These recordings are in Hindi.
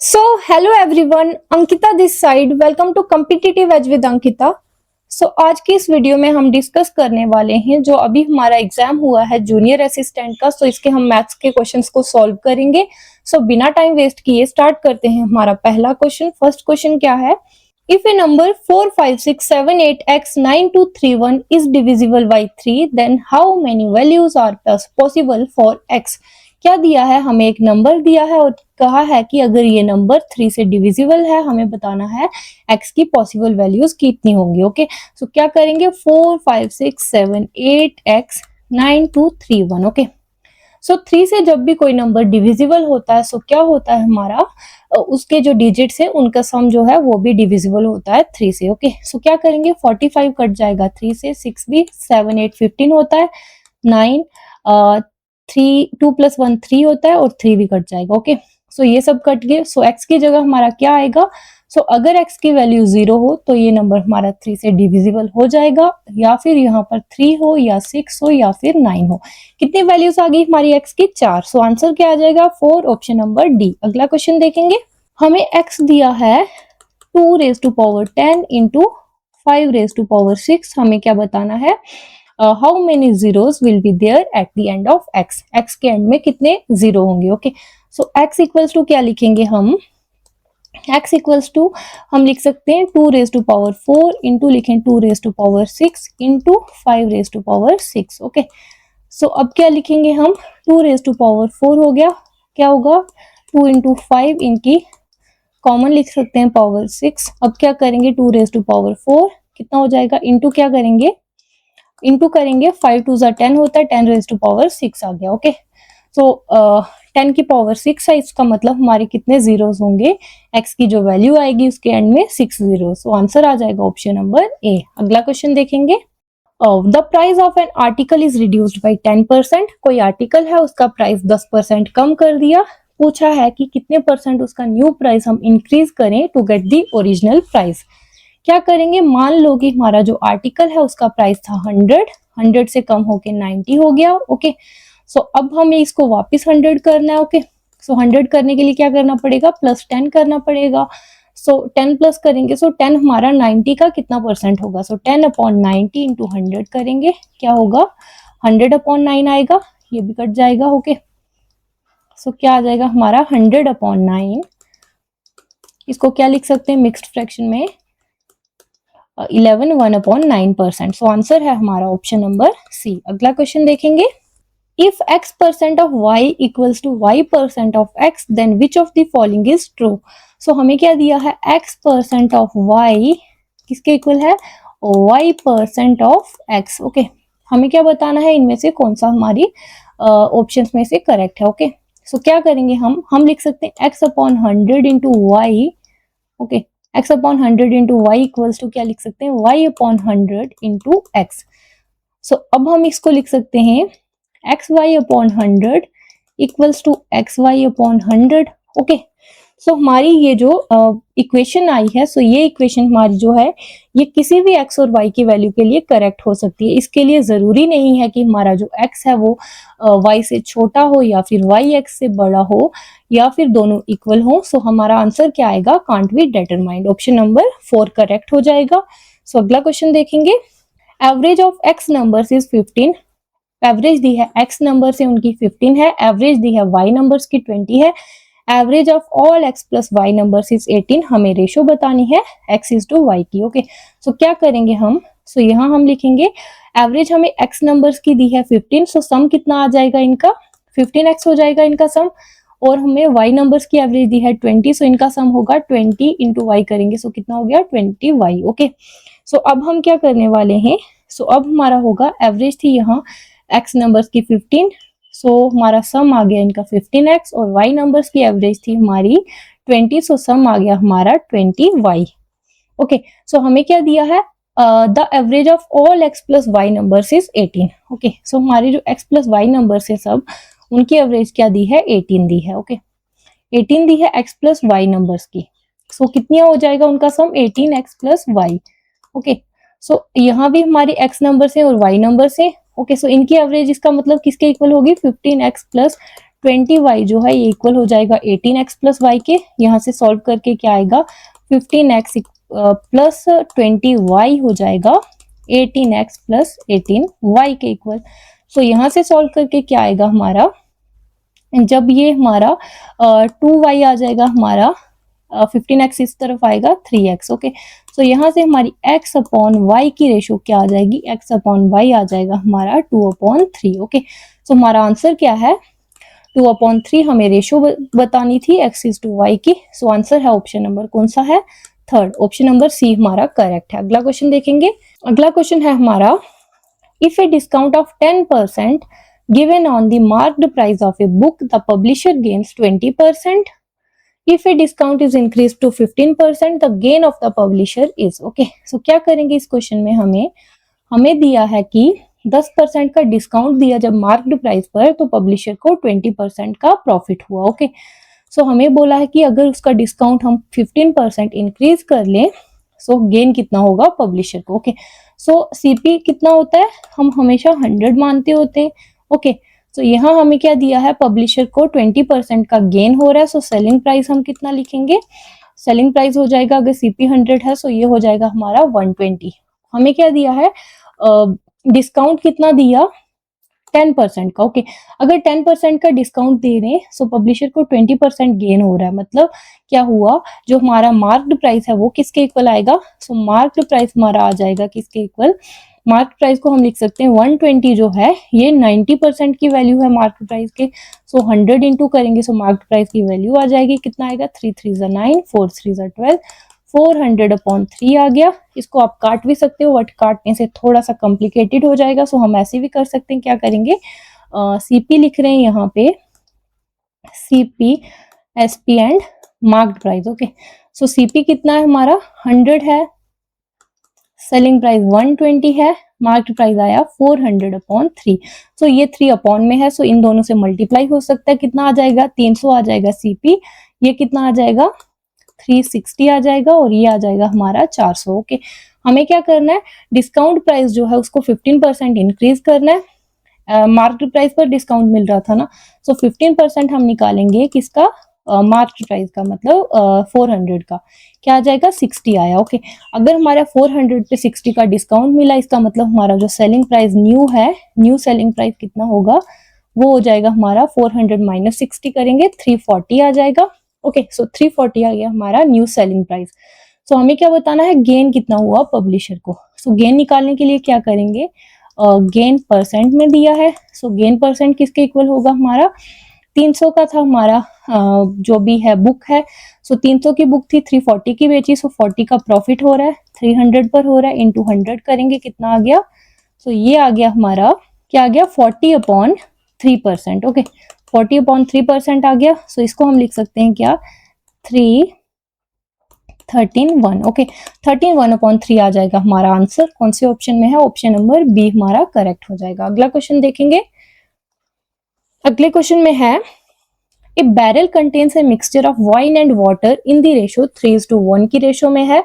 So hello everyone, Ankita this side. Welcome to competitive edge with Ankita. So आज की इस वीडियो में हम डिस्कस करने वाले हैं जो अभी हमारा एग्जाम हुआ है जूनियर असिस्टेंट का। सो इसके हम मैथ्स के क्वेश्चंस को सॉल्व करेंगे। सो बिना टाइम वेस्ट किए स्टार्ट करते हैं हमारा पहला क्वेश्चन। फर्स्ट क्वेश्चन क्या है? If a number 4, 5, 6, 7, 8, x 9, 2, 3, 1 is divisible by 3, then how many values are possible for x? क्या दिया है? हमें एक नंबर दिया है और कहा है कि अगर ये नंबर 3 से डिविजिबल है, हमें बताना है x की पॉसिबल वैल्यूज कितनी होंगी। ओके, सो क्या करेंगे? 4, 5, 6, 7, 8, x 9, 2, 3, 1। ओके, सो 3 से जब भी कोई नंबर डिविजिबल होता है, सो क्या होता है हमारा, उसके जो डिजिट्स है उनका सम जो है वो भी डिविजिबल होता है 3 से। ओके, सो क्या करेंगे? 45 कट जाएगा 3 से, 6 भी, 7 8 15 होता है, 9 3 2 + 1 3 होता है और 3 भी कट जाएगा। ओके, सो ये सब कट गए। सो x की जगह हमारा क्या आएगा? सो अगर x की वैल्यू 0 हो तो ये नंबर हमारा 3 से डिविजिबल हो जाएगा, या फिर यहाँ पर 3 हो या 6 हो या फिर 9 हो। कितनी वैल्यूज आ गई हमारी x की? 4। सो आंसर क्या आ जाएगा? 4, ऑप्शन नंबर डी। अगला क्वेश्चन देखेंगे। हमें x दिया है 2 raised to power 10 into 5 raised to power 6। हमें क्या बताना है? How many zeros will be there at the end of x? x के एंड में कितने जीरो होंगे? Okay, so x equals to क्या लिखेंगे हम? x इक्वल्स टू हम लिख सकते हैं 2 raised to power 4 इंटू लिखें 2 raised to power 6 into 5 raised to power 6। Okay, so अब क्या लिखेंगे हम? 2 raised to power 4 हो गया, क्या होगा? 2 इंटू 5, इनकी कॉमन लिख सकते हैं पावर 6। अब क्या करेंगे? 2 raised to power 4 कितना हो जाएगा? इंटू क्या करेंगे? इंटू करेंगे, 5 2 ज़ा 10 होता है, 10 raised to power 6 आ गया। ओके, सो 10 की पावर 6 है, इसका मतलब हमारे कितने जीरोस होंगे? x की जो वैल्यू आएगी उसके एंड में 6 जीरो। सो आंसर आ जाएगा ऑप्शन नंबर ए। अगला क्वेश्चन देखेंगे। The price of an article is reduced by 10%। कोई आर्टिकल है, उसका प्राइस 10% कम कर दिया। पूछा है कि कितने परसेंट उसका न्यू प्राइस हम इंक्रीज करें to get the original price. क्या करेंगे? मान लो कि हमारा जो आर्टिकल है उसका प्राइस था 100 से कम होके 90 हो गया। ओके, सो अब हमें इसको वापस 100 करना है। ओके, सो 100 करने के लिए क्या करना पड़ेगा? +10 करना पड़ेगा। सो 10 प्लस करेंगे, सो 10 हमारा 90 का कितना परसेंट होगा? सो 10/90 इंटू 100 करेंगे, क्या होगा? 100/9 आएगा, ये भी कट जाएगा। ओके, सो क्या आ जाएगा हमारा? 100/9। इसको क्या लिख सकते हैं मिक्स्ड फ्रैक्शन में? 11 1/9%। सो आंसर है हमारा ऑप्शन नंबर सी। अगला क्वेश्चन देखेंगे। If x% of y equals to y% of x, then which of the following is true? So हमें क्या दिया है? x% of y किसके इक्वल है? y% of x। ओके, हमें क्या बताना है? इनमें से कौन सा हमारी ऑप्शंस में से करेक्ट है। ओके, सो क्या करेंगे हम लिख सकते हैं x/100 into Y. Okay, x/100 into Y equals to क्या लिख सकते हैं? y/100 into x. सो अब हम इसको लिख सकते हैं xy/100 equals to xy/100। Okay, so हमारी ये जो इक्वेशन आई है, सो ये इक्वेशन हमारी जो है ये किसी भी x और y की वैल्यू के लिए करेक्ट हो सकती है। इसके लिए जरूरी नहीं है कि हमारा जो x है वो y से छोटा हो या फिर y x से बड़ा हो या फिर दोनों इक्वल हो। सो हमारा आंसर क्या आएगा? Can't be determined. Option number 4 correct हो जाएगा। सो अगला क्वेश्चन देखेंगे। Average of x numbers is 15। Average दी है x नंबर से उनकी 15 है, एवरेज दी है y नंबर्स की 20 है, average of all x plus y numbers is 18। हमें रेशो बतानी है x इज टू y की। ओके, सो क्या करेंगे हम? सो यहाँ हम लिखेंगे एवरेज हमें x नंबर्स की दी है 15, सो सम कितना आ जाएगा इनका? 15x हो जाएगा इनका सम। और हमें y नंबर्स की एवरेज दी है 20, सो इनका सम होगा 20 इंटू y करेंगे, सो कितना हो गया? 20y। ओके, सो अब हम क्या करने वाले हैं? सो अब हमारा होगा एवरेज थी यहाँ x नंबर्स की 15, सो हमारा सम आ गया इनका 15x, और y नंबर्स की एवरेज थी हमारी 20, सो सम आ गया हमारा 20y। ओके, सो हमें क्या दिया है? The average of all x plus y numbers is 18। Okay, so हमारी जो x प्लस y नंबर्स है सब, उनकी एवरेज क्या दी है? 18 दी है। ओके, 18 दी है x प्लस y नंबर्स की। सो कितनी हो जाएगा उनका सम? 18x plus y। ओके, सो यहाँ भी हमारी x नंबर्स है और y नंबर्स है। ओके, सो इनकी एवरेज, इसका मतलब किसके इक्वल होगी? 15x प्लस 20y जो है ये इक्वल हो जाएगा 18x प्लस वाई के। यहाँ से सॉल्व करके क्या आएगा 15x प्लस 20y हो जाएगा 18x प्लस 18y के इक्वल। सो यहाँ से सॉल्व करके क्या आएगा हमारा, जब ये हमारा 2y आ जाएगा हमारा 15x इस तरफ आएगा 3x। ओके, सो यहाँ से हमारी x अपॉन y की रेशो क्या आ जाएगी, x अपॉन y आ जाएगा हमारा 2/3। ओके, सो हमारा आंसर क्या है 2/3 हमें रेशो बतानी थी x इज टू y की। सो आंसर है ऑप्शन नंबर कौन सा है, थर्ड, ऑप्शन नंबर सी हमारा करेक्ट है। अगला क्वेश्चन देखेंगे। अगला क्वेश्चन है हमारा, if a discount of 10% given on the marked price of a book, the publisher gains 20%. If a discount is increased to 15%, the gain of the publisher is okay. So क्या करेंगे इस क्वेश्चन में, हमें दिया है कि 10% का डिस्काउंट दिया जब मार्क्ड प्राइस पर, तो पब्लिशर को 20% का प्रॉफिट हुआ। ओके, सो हमें बोला है कि अगर उसका डिस्काउंट हम 15% इंक्रीज कर लें, सो गेन कितना होगा पब्लिशर को। ओके, सो सीपी कितना होता है, हम हमेशा 100 मानते होते हैं। ओके, सो यहाँ हमें क्या दिया है, पब्लिशर को 20% का गेन हो रहा है। सो सेलिंग प्राइस हम कितना लिखेंगे, सेलिंग प्राइस हो जाएगा, अगर सीपी 100 है सो ये हो जाएगा हमारा 120। हमें क्या दिया है, डिस्काउंट कितना दिया 10% का। ओके, अगर 10% का डिस्काउंट दे रहे हैं सो पब्लिशर को 20% गेन हो रहा है। मतलब क्या हुआ, जो हमारा मार्क्ड प्राइस है वो किसके इक्वल आएगा, सो मार्क्ड प्राइस हमारा आ जाएगा किसके इक्वल, मार्क प्राइस को हम लिख सकते हैं 120 जो है ये 90% की वैल्यू है मार्क प्राइस के। सो 100 इंटू करेंगे सो मार्क प्राइस की वैल्यू आ जाएगी, कितना आएगा 3 3 9, 4 3 12, 400/3 आ गया। इसको आप काट भी सकते हो बट काटने से थोड़ा सा कॉम्प्लिकेटेड हो जाएगा, सो हम ऐसे भी कर सकते हैं। क्या करेंगे, सीपी लिख रहे हैं यहाँ पे, CP SP and marked price. Okay, so CP कितना है हमारा 100 है, सेलिंग प्राइस 120 है, मार्केट प्राइस आया 400/3। सो ये 3 अपॉन में है, सो इन दोनों से मल्टीप्लाई हो सकता है, कितना आ जाएगा 300 आ जाएगा सीपी, ये कितना आ जाएगा 360 आ जाएगा, और ये आ जाएगा हमारा 400। ओके, हमें क्या करना है, डिस्काउंट प्राइस जो है उसको 15% इंक्रीज करना है। मार्केट प्राइस पर डिस्काउंट मिल रहा था ना, सो 15% हम निकालेंगे किसका, मार्केट प्राइस का, मतलब 400 का, क्या आ जाएगा 60 आया। ओके, अगर हमारा 400 पे 60 का डिस्काउंट मिला, इसका मतलब हमारा जो सेलिंग प्राइस न्यू है, न्यू सेलिंग प्राइस कितना होगा, वो हो जाएगा हमारा 400 माइनस 60 करेंगे 340 आ जाएगा। ओके, सो 340 आ गया हमारा न्यू सेलिंग प्राइस। सो हमें क्या बताना है, गेन कितना हुआ पब्लिशर को। सो गेन निकालने के लिए क्या करेंगे, गेन परसेंट में दिया है, सो गेन परसेंट किसके इक्वल होगा हमारा, 300 का था हमारा जो भी है बुक है, सो 300 की बुक थी, 340 की बेची, सो 40 का प्रॉफिट हो रहा है, 300 पर हो रहा है, इंटू 100 करेंगे कितना आ गया, सो ये आ गया हमारा, क्या आ गया 40/3%। ओके, 40/3% आ गया। सो इसको हम लिख सकते हैं क्या, 13 1। ओके, 13 1/3 आ जाएगा हमारा आंसर। कौन से ऑप्शन में है, ऑप्शन नंबर बी हमारा करेक्ट हो जाएगा। अगला क्वेश्चन देखेंगे। अगले क्वेश्चन में है, a barrel contains a mixture of wine and water in the ratio 3:1 की रेशो में है।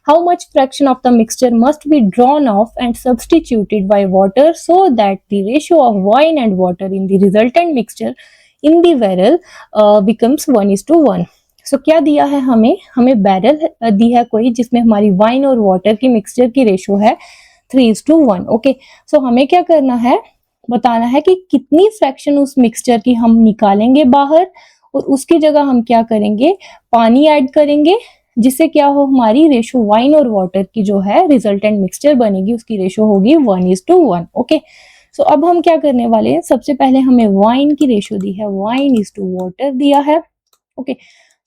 How much fraction of the mixture must be drawn off and substituted by water so that the ratio of wine and water in the resultant mixture in the barrel becomes 1:1। So क्या दिया है हमें बैरल दी है कोई जिसमें हमारी वाइन और वाटर की मिक्सचर की रेशो है 3:1। ओके, सो हमें क्या करना है, बताना है कि कितनी फ्रैक्शन उस मिक्सचर की हम निकालेंगे बाहर, और उसकी जगह हम क्या करेंगे, पानी ऐड करेंगे, जिससे क्या हो, हमारी रेशो वाइन और वाटर की जो है रिजल्टेंट मिक्सचर बनेगी, उसकी रेशो होगी 1:1। ओके, सो अब हम क्या करने वाले हैं, सबसे पहले हमें वाइन की रेशो दी है, वाइन इज टू वाटर दिया है। ओके,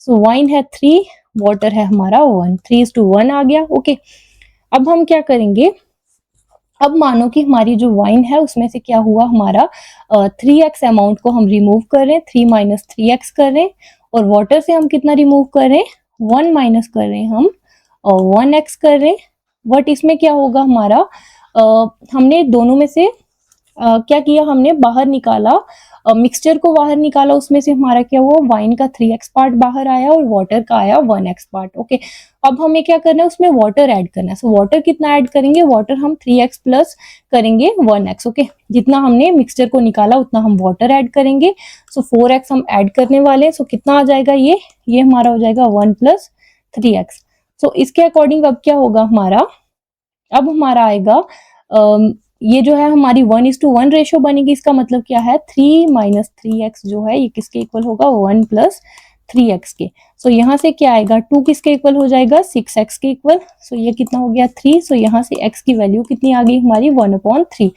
सो वाइन है 3, वाटर है हमारा 1, 3:1 आ गया। ओके, अब हम क्या करेंगे, अब मानो कि हमारी जो वाइन है उसमें से क्या हुआ, हमारा 3x अमाउंट को हम रिमूव कर रहे हैं, 3 - 3x कर रहे हैं, और वाटर से हम कितना रिमूव कर रहे हैं, 1 माइनस कर रहे हैं हम, और 1x कर रहे हैं। बट इसमें क्या होगा हमारा, हमने दोनों में से क्या किया, हमने बाहर निकाला मिक्सचर को बाहर निकाला, उसमें से हमारा क्या हुआ, वाइन का 3x पार्ट बाहर आया और वाटर का आया 1x पार्ट। ओके, अब हमें क्या करना है, उसमें वाटर ऐड करना है। सो वाटर कितना ऐड करेंगे, वाटर हम 3x प्लस करेंगे 1x। ओके, जितना हमने मिक्सचर को निकाला उतना हम वाटर ऐड करेंगे। सो 4x हम ऐड करने वाले हैं। सो कितना आ जाएगा, ये हमारा हो जाएगा 1 प्लस 3x। सो इसके अकॉर्डिंग अब क्या होगा हमारा, अब हमारा आएगा ये जो है हमारी 1:1 रेशो बनेगी। इसका मतलब क्या है, 3 माइनस 3x जो है ये किसके इक्वल होगा, 1 प्लस 3x के। सो यहाँ से क्या आएगा, 2 किसके इक्वल हो जाएगा, 6x के इक्वल। सो ये कितना हो गया 3। सो यहाँ से x की वैल्यू कितनी आ गई हमारी, 1/3।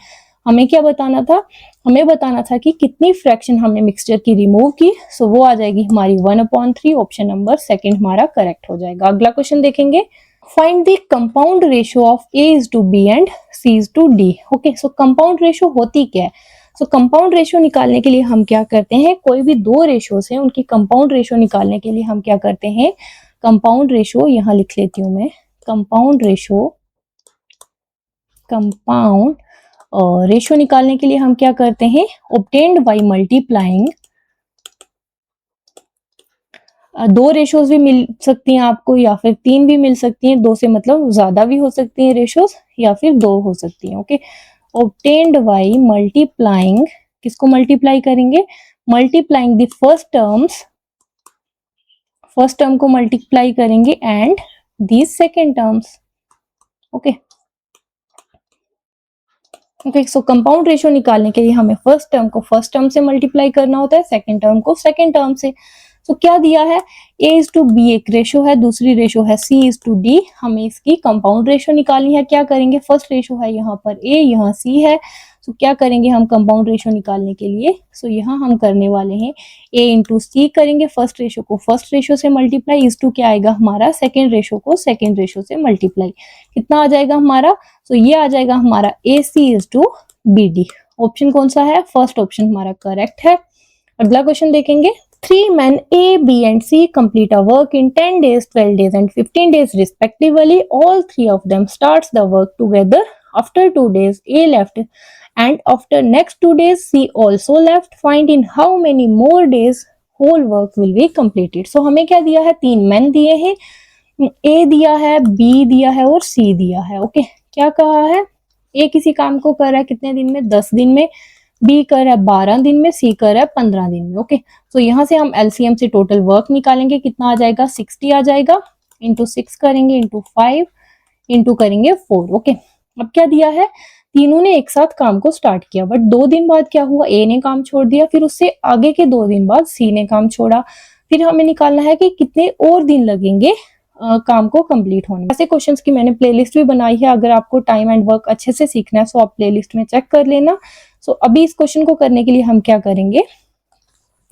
हमें क्या बताना था, हमें बताना था कि कितनी फ्रैक्शन हमने मिक्सचर की रिमूव की। सो वो आ जाएगी हमारी 1/3। ऑप्शन नंबर सेकंड हमारा करेक्ट हो जाएगा। अगला क्वेश्चन देखेंगे, find the compound ratio of A is to B and C is to D। Okay, so compound ratio होती क्या है। सो कंपाउंड रेशियो निकालने के लिए हम क्या करते हैं, कोई भी दो रेशियोज हैं उनकी कंपाउंड रेशियो निकालने के लिए हम क्या करते हैं, कंपाउंड रेशियो यहाँ लिख लेती हूँ मैं, कंपाउंड रेशियो, कंपाउंड रेशियो निकालने के लिए हम क्या करते हैं, obtained by multiplying, दो रेशोज भी मिल सकती हैं आपको या फिर तीन भी मिल सकती हैं, दो से मतलब ज्यादा भी हो सकती हैं रेशोज या फिर दो हो सकती हैं। ओके, obtained by multiplying, किसको मल्टीप्लाई करेंगे, multiplying the first terms, first term को मल्टीप्लाई करेंगे and the second terms. Okay okay, so compound ratio निकालने के लिए हमें फर्स्ट टर्म को फर्स्ट टर्म से मल्टीप्लाई करना होता है, सेकेंड टर्म को सेकेंड टर्म से। तो क्या दिया है, A:B एक रेशो है, दूसरी रेशो है C:D। हमें इसकी कंपाउंड रेशो निकालनी है। क्या करेंगे, फर्स्ट रेशो है यहाँ पर A, यहाँ C है। तो क्या करेंगे हम कंपाउंड रेशो निकालने के लिए, सो यहाँ हम करने वाले हैं A इंटू C करेंगे, फर्स्ट रेशो को फर्स्ट रेशो से मल्टीप्लाई, इस टू क्या आएगा हमारा, सेकेंड रेशो को सेकेंड रेशो से मल्टीप्लाई। कितना आ जाएगा हमारा, तो ये आ जाएगा हमारा AC:BD। ऑप्शन कौन सा है, फर्स्ट ऑप्शन हमारा करेक्ट है। अगला क्वेश्चन देखेंगे, 3 men A, B and C complete a work in 10 days, 12 days and 15 days respectively. All three of them starts the work together. After 2 days A left and after next 2 days C also left. Find in how many more days whole work will be completed. So हमें क्या दिया है, 3 men दिए हैं, A दिया है, B दिया है और C दिया है। ओके, क्या कहा है, A किसी काम को कर रहा है कितने दिन में, 10 दिन में, B कर रहा है 12 दिन में, C कर रहा है 15 दिन में। ओके, तो यहाँ से हम LCM से टोटल वर्क निकालेंगे, कितना आ जाएगा, 60 आ जाएगा, इंटू 6 करेंगे, इंटू 5 इंटू करेंगे 4। ओके, अब क्या दिया है, तीनों ने एक साथ काम को स्टार्ट किया, बट 2 दिन बाद क्या हुआ, A ने काम छोड़ दिया, फिर उससे आगे के 2 दिन बाद C ने काम छोड़ा। फिर हमें निकालना है कि कितने और दिन लगेंगे काम को कंप्लीट होने। ऐसे क्वेश्चंस की मैंने प्लेलिस्ट भी बनाई है, अगर आपको टाइम एंड वर्क अच्छे से सीखना है तो आप प्लेलिस्ट में चेक कर लेना। सो अभी इस क्वेश्चन को करने के लिए हम क्या करेंगे,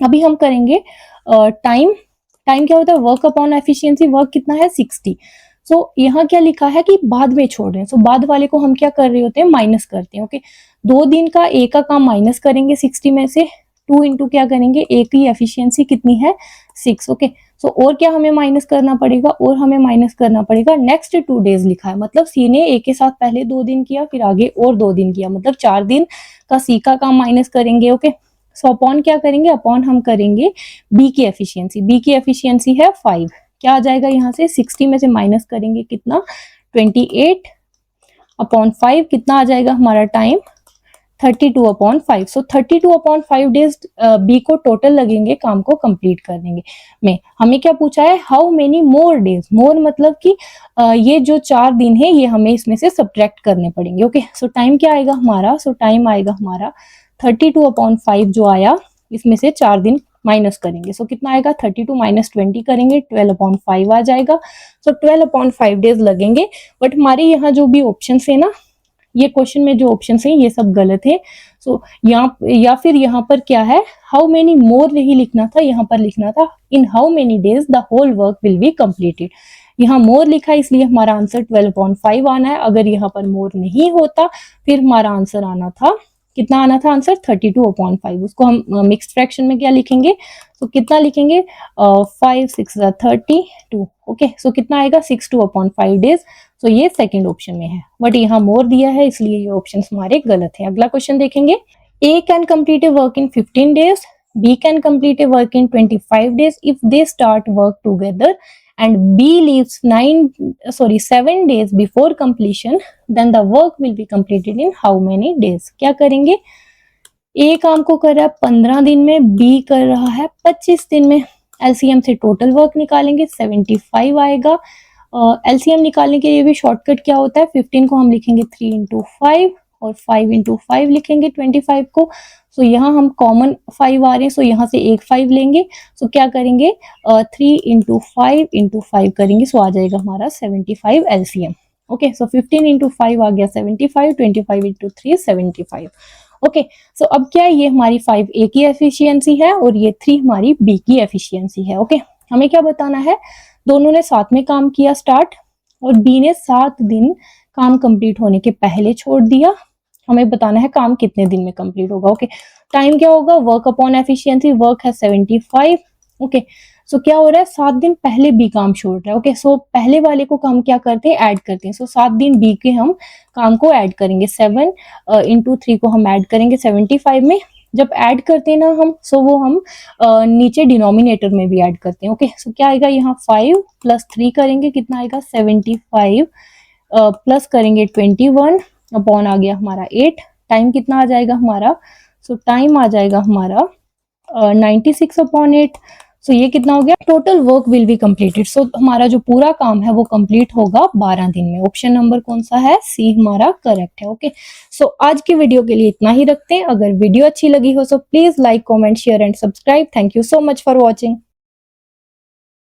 अभी हम करेंगे टाइम क्या होता है, वर्क अपॉन एफिशिएंसी, वर्क कितना है 60। सो यहाँ क्या लिखा है कि बाद में छोड़ रहे हैं, सो बाद वाले को हम क्या कर रहे होते हैं, माइनस करते हैं। ओके, 2 दिन का A का काम माइनस करेंगे 60 में से, 2 इंटू क्या करेंगे, A की एफिशिएंसी कितनी है 6। ओके, सो और क्या हमें माइनस करना पड़ेगा, और हमें माइनस करना पड़ेगा नेक्स्ट 2 डेज लिखा है, मतलब C ने A के साथ पहले 2 दिन किया, फिर आगे और 2 दिन किया, मतलब 4 दिन का C का काम माइनस करेंगे। ओके, सो अपॉन क्या करेंगे, अपॉन हम करेंगे B की एफिशिएंसी, B की एफिशिएंसी है 5। क्या आ जाएगा, यहाँ से 60 में से माइनस करेंगे कितना, 28 अपॉन 5, कितना आ जाएगा हमारा टाइम, 32/5। सो 32/5 डेज बी को टोटल लगेंगे काम को कंप्लीट करने में। हमें क्या पूछा है, हाउ मेनी मोर डेज, मोर मतलब कि ये जो 4 दिन है ये हमें इसमें से सब्ट्रैक्ट करने पड़ेंगे। ओके, सो टाइम क्या आएगा हमारा, सो टाइम आएगा हमारा 32/5 जो आया, इसमें से 4 दिन माइनस करेंगे, सो कितना आएगा, 32 माइनस 20 करेंगे, 12/5 आ जाएगा। सो 12/5 डेज लगेंगे। बट हमारे यहाँ जो भी ऑप्शन है ना, ये क्वेश्चन में जो ऑप्शन है ये सब गलत है। सो यहाँ या फिर यहाँ पर क्या है, हाउ मेनी मोर नहीं लिखना था, यहाँ पर लिखना था in how many days the whole work will be completed. यहाँ मोर लिखा है इसलिए हमारा आंसर 12/5 आना है। अगर यहाँ पर मोर नहीं होता फिर हमारा आंसर आना था, कितना आना था आंसर, 32/5। उसको हम मिक्स्ड फ्रैक्शन में क्या लिखेंगे, तो कितना लिखेंगे, 5 6 32। ओके, सो कितना आएगा, 62/5 डेज। सो ये सेकंड ऑप्शन में है, बट यहाँ मोर दिया है इसलिए ये ऑप्शन हमारे गलत है। अगला क्वेश्चन देखेंगे, A can complete a work in 15 days, B can complete a work in 25 days if they start work together, and B leaves 7 days before completion, then the work will be completed in how many days? क्या करेंगे? A काम को कर रहा है 15 दिन में, B कर रहा है 25 दिन में। LCM से टोटल वर्क निकालेंगे, 75 आएगा। LCM निकालने के लिए भी शॉर्टकट क्या होता है, 15 को हम लिखेंगे 3 इंटू 5 और 5 इंटू 5 लिखेंगे 25 को। सो यहाँ हम कॉमन 5 आ रहे हैं, सो यहाँ से एक 5 लेंगे। सो क्या करेंगे, 3 इंटू 5 करेंगे, सो आ जाएगा हमारा 75 LCM। ओके, सो 15 इंटू 5 आ गया 75, 25 इंटू 3 75। ओके, सो अब क्या है, ये हमारी 5A की एफिशिएंसी है और ये 3 हमारी B की एफिशिएंसी है। ओके, हमें क्या बताना है, दोनों ने साथ में काम किया स्टार्ट, और B ने 7 दिन काम कंप्लीट होने के पहले छोड़ दिया। हमें बताना है काम कितने दिन में कंप्लीट होगा। ओके, टाइम क्या होगा, वर्क अपॉन एफिशिएंसी, वर्क है 75। ओके, सो क्या हो रहा है, 7 दिन पहले B काम छोड़ रहा है। ओके, सो पहले वाले को हम क्या करते हैं, ऐड करते हैं। सो 7 दिन B के हम काम को ऐड करेंगे, 7 इंटू 3 को हम ऐड करेंगे 75 में। जब ऐड करते हैं ना हम, सो वो हम नीचे डिनोमिनेटर में भी ऐड करते हैं। ओके, सो क्या आएगा, यहाँ 5 प्लस 3 करेंगे, कितना आएगा 75, प्लस करेंगे 21 अपॉन आ गया हमारा 8। टाइम कितना आ जाएगा हमारा, सो टाइम आ जाएगा हमारा 96 अपॉन 8। सो ये कितना हो गया, total work will be completed. So हमारा जो पूरा काम है वो कंप्लीट होगा 12 दिन में। ऑप्शन नंबर कौन सा है, सी हमारा करेक्ट है। ओके, सो आज की वीडियो के लिए इतना ही रखते हैं। अगर वीडियो अच्छी लगी हो so please like, comment, share and subscribe. Thank you so much for watching.